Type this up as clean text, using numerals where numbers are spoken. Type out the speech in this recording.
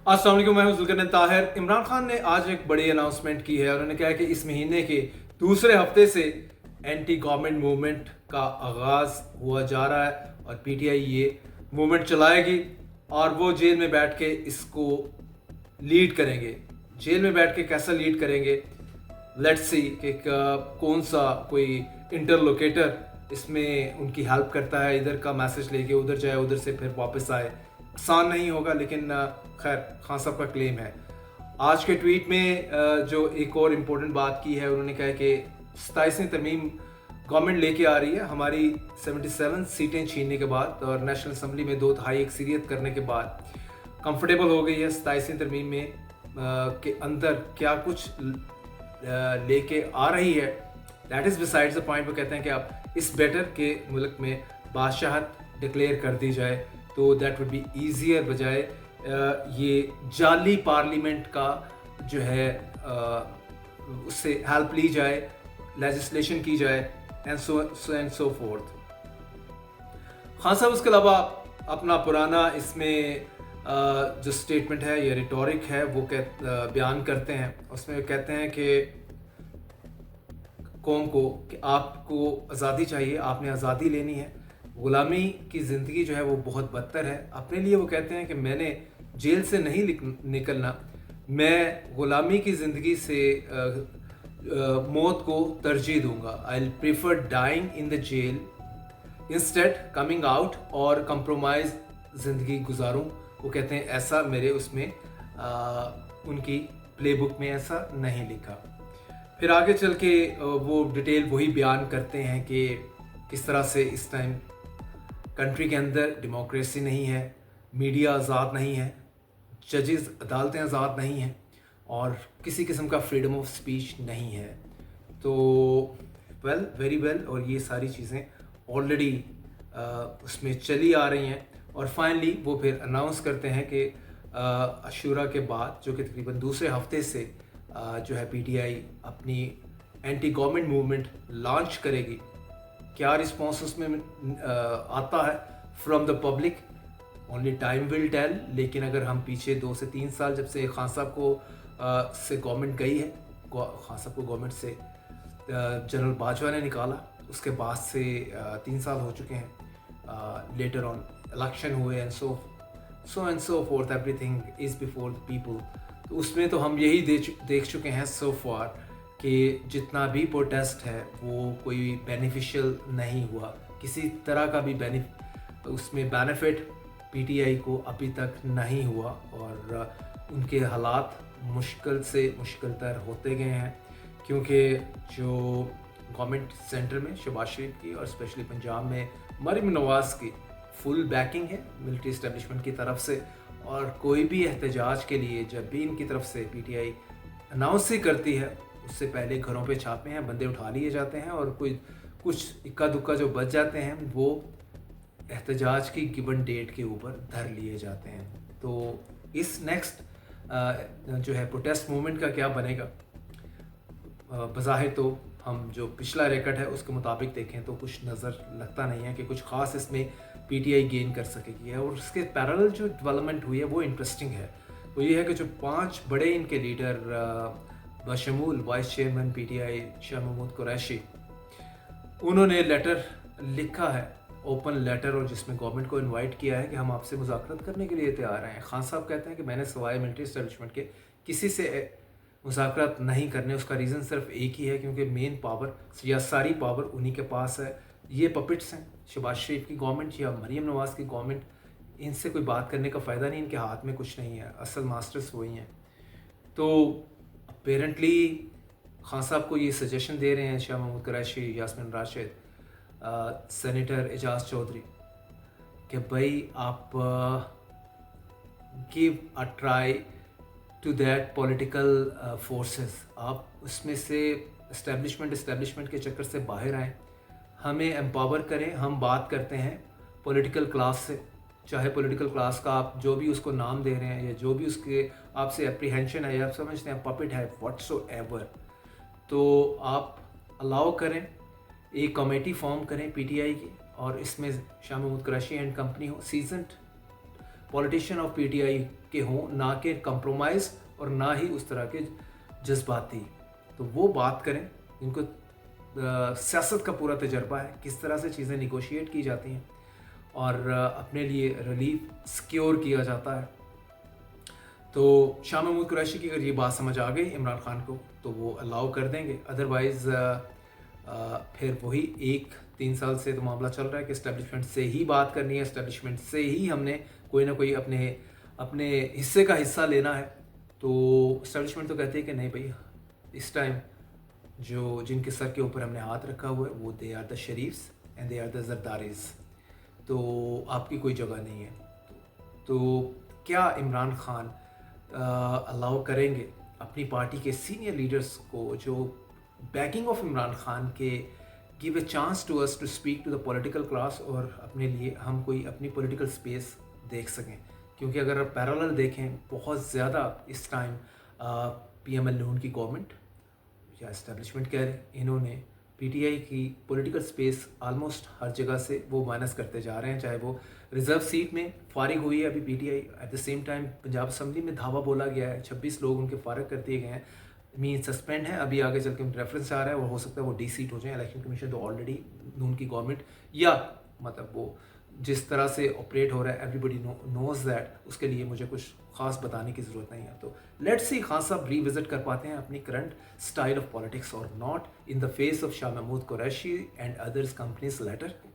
अस्सलाम वालेकुम, मैं हूं जुल्करनैन ताहिर। इमरान खान ने आज एक बड़ी अनाउंसमेंट की है। उन्होंने कहा है कि इस महीने के दूसरे हफ्ते से एंटी गवर्नमेंट मूवमेंट का आगाज़ हुआ जा रहा है और पीटीआई ये मूवमेंट चलाएगी और वो जेल में बैठ के इसको लीड करेंगे। जेल में बैठ के कैसा लीड करेंगे, लेट्स सी कि कौन सा कोई इंटरलोकेटर इसमें उनकी हेल्प करता है, इधर का मैसेज लेके उधर जाए, उधर से फिर वापस आए। आसान नहीं होगा, लेकिन खैर खान साहब का क्लेम है। आज के ट्वीट में जो एक और इम्पोर्टेंट बात की है, उन्होंने कहा कि 27वीं तरमीम गवर्नमेंट लेके आ रही है हमारी 77 सीटें छीनने के बाद और नेशनल असम्बली में 2/3 अक्सरियत करने के बाद कंफर्टेबल हो गई है 27वीं तरमीम में के अंदर क्या कुछ लेके आ रही है। That is besides the point. वो कहते हैं कि आप इस बेटर के मुल्क में बादशाहत डिक्लेयर कर दी जाए तो दैट वुड बी ईजियर, बजाय ये जाली पार्लियामेंट का जो है उससे हेल्प ली जाए, लेजिस्लेशन की जाए एंड सो फोर्थ। खान साहब उसके अलावा अपना पुराना इसमें जो स्टेटमेंट है या रिटोरिक है वो बयान करते हैं। उसमें कहते हैं कि कौम को कि आपको आज़ादी चाहिए, आपने आज़ादी लेनी है। ग़ुलामी की ज़िंदगी जो है वो बहुत बदतर है। अपने लिए वो कहते हैं कि मैंने जेल से नहीं निकलना, मैं ग़ुलामी की ज़िंदगी से मौत को तरजीह दूंगा। I will prefer dying in the jail instead coming out और कंप्रोमाइज़ ज़िंदगी गुजारूं। वो कहते हैं ऐसा मेरे उसमें उनकी प्ले बुक में ऐसा नहीं लिखा। फिर आगे चल के वो डिटेल वही बयान करते हैं कि किस तरह से इस टाइम कंट्री के अंदर डेमोक्रेसी नहीं है, मीडिया आज़ाद नहीं है, जजेस अदालतें आज़ाद नहीं हैं और किसी किस्म का फ्रीडम ऑफ स्पीच नहीं है। तो वेल, वेरी वेल, और ये सारी चीज़ें ऑलरेडी उसमें चली आ रही हैं और फाइनली वो फिर अनाउंस करते हैं कि अशूरा के बाद, जो कि तकरीबन दूसरे हफ्ते से जो है पीटीआई अपनी एंटी गवर्नमेंट मूवमेंट लॉन्च करेगी। क्या रिस्पॉन्स उसमें आता है from the public, only time will tell. लेकिन अगर हम पीछे 2 से 3 साल, जब से खान साहब को से गवर्नमेंट गई है, खान साहब को गवर्नमेंट से जनरल बाजवा ने निकाला, उसके बाद से 3 साल हो चुके हैं। लेटर ऑन इलेक्शन हुए and so fourth, everything is before the people. तो उसमें तो हम यही देख चुके हैं सो फार कि जितना भी प्रोटेस्ट है वो कोई बेनिफिशियल नहीं हुआ, किसी तरह का भी उसमें बेनिफिट पीटीआई को अभी तक नहीं हुआ और उनके हालात मुश्किल से मुश्किल तर होते गए हैं। क्योंकि जो गवर्नमेंट सेंटर में शहबाज शरीफ की और स्पेशली पंजाब में मरीम नवाज़ की फुल बैकिंग है मिलिट्री इस्टेब्लिशमेंट की तरफ से, और कोई भी एहतजाज के लिए जब भी इनकी तरफ से पीटीआई अनाउंस ही करती है, उससे पहले घरों पे छापे हैं, बंदे उठा लिए जाते हैं और कोई कुछ इक्का दुक्का जो बच जाते हैं वो एहतजाज की गिवन डेट के ऊपर धर लिए जाते हैं। तो इस नेक्स्ट जो है प्रोटेस्ट मूवमेंट का क्या बनेगा, बज़ाहिर तो हम जो पिछला रिकॉर्ड है उसके मुताबिक देखें तो कुछ नज़र लगता नहीं है कि कुछ ख़ास इसमें पीटीआई गेन कर सकेगी। और उसके पैरेलल जो डेवलपमेंट हुई है वो इंटरेस्टिंग है। वो ये है कि जो 5 बड़े इनके लीडर बशमूल vice chairman PTI Shah Mahmood Qureshi, उन्होंने लेटर लिखा है, ओपन लेटर, और जिसमें गवर्नमेंट को इनवाइट किया है कि हम आपसे मुज़ाकरत करने के लिए तैयार हैं। खान साहब कहते हैं कि मैंने सवाए मिलिट्री इस्टेब्लिशमेंट के किसी से मुज़ाकरत नहीं करने। उसका रीज़न सिर्फ एक ही है, क्योंकि मेन पावर या सारी पावर उन्हीं के पास है। ये पपिट्स हैं, शहबाज शरीफ की गवर्नमेंट या मरीम नवाज़ की गवर्नमेंट, इनसे कोई बात करने का फ़ायदा नहीं, इनके हाथ में कुछ नहीं है, असल मास्टर्स वही हैं। तो अपेरेंटली खान साहब को ये सजेशन दे रहे हैं शाह महमूद कुरैशी, यास्मीन राशिद, सेनेटर एजाज चौधरी, कि भाई आप give a try to that political forces, आप उसमें से इस्टेब्लिशमेंट के चक्कर से बाहर आएँ, हमें एम्पावर करें। हम बात करते हैं पॉलिटिकल क्लास से, चाहे पॉलिटिकल क्लास का आप जो भी उसको नाम दे रहे हैं या जो भी उसके आपसे एप्रीहेंशन है या आप समझते हैं पपिट है, व्हाट्सोएवर, तो आप अलाउ करें, एक कमेटी फॉर्म करें पीटीआई की और इसमें शाह महमूद कुरैशी एंड कंपनी हो, सीजन्ड पॉलिटिशियन ऑफ पीटीआई के हों, ना कि कंप्रोमाइज़ और ना ही उस तरह के जज्बाती। तो वो बात करें जिनको सियासत का पूरा तजर्बा है, किस तरह से चीज़ें निगोशिएट की जाती हैं और अपने लिए रिलीफ सिक्योर किया जाता है। तो शाह महमूद कुरैशी की अगर ये बात समझ आ गई इमरान खान को तो वो अलाउ कर देंगे, अदरवाइज़ फिर वही 1-3 साल से तो मामला चल रहा है कि इस्टेब्लिशमेंट से ही बात करनी है, इस्टेब्लिशमेंट से ही हमने कोई ना कोई अपने हिस्से का हिस्सा लेना है। तो इस्टेब्लिशमेंट तो कहती है कि नहीं भैया, इस टाइम जो जिनके सर के ऊपर हमने हाथ रखा हुआ है वो they are the Sharifs and they are the Zardaris, तो आपकी कोई जगह नहीं है। तो क्या इमरान खान अलाउ करेंगे अपनी पार्टी के सीनियर लीडर्स को जो बैकिंग ऑफ इमरान खान के give a chance to us to speak to the political class और अपने लिए हम कोई अपनी पॉलिटिकल स्पेस देख सकें? क्योंकि अगर आप पैरेलल देखें बहुत ज़्यादा इस टाइम पीएमएल नून की गवर्नमेंट या इस्टेब्लिशमेंट कह रहे, इन्होंने पीटीआई की पॉलिटिकल स्पेस आलमोस्ट हर जगह से वो माइनस करते जा रहे हैं। चाहे वो रिजर्व सीट में फारिग हुई है अभी PTI, at the same time Punjab assembly में धावा बोला गया है, 26 लोग उनके फारिग कर दिए गए हैं, मीन सस्पेंड है, अभी आगे चल के रेफरेंस आ रहा है और हो सकता है वो डी सीट हो जाए। इलेक्शन कमीशन तो ऑलरेडी नून की गवर्नमेंट या मतलब वो जिस तरह से ऑपरेट हो रहा है एवरीबडी नोज दैट, उसके लिए मुझे कुछ खास बताने की ज़रूरत नहीं है। तो लेट्स सी खान साहब रीविजिट कर पाते हैं अपनी करंट स्टाइल ऑफ पॉलिटिक्स और not in the face of Shah Mahmood Qureshi and others companies letter.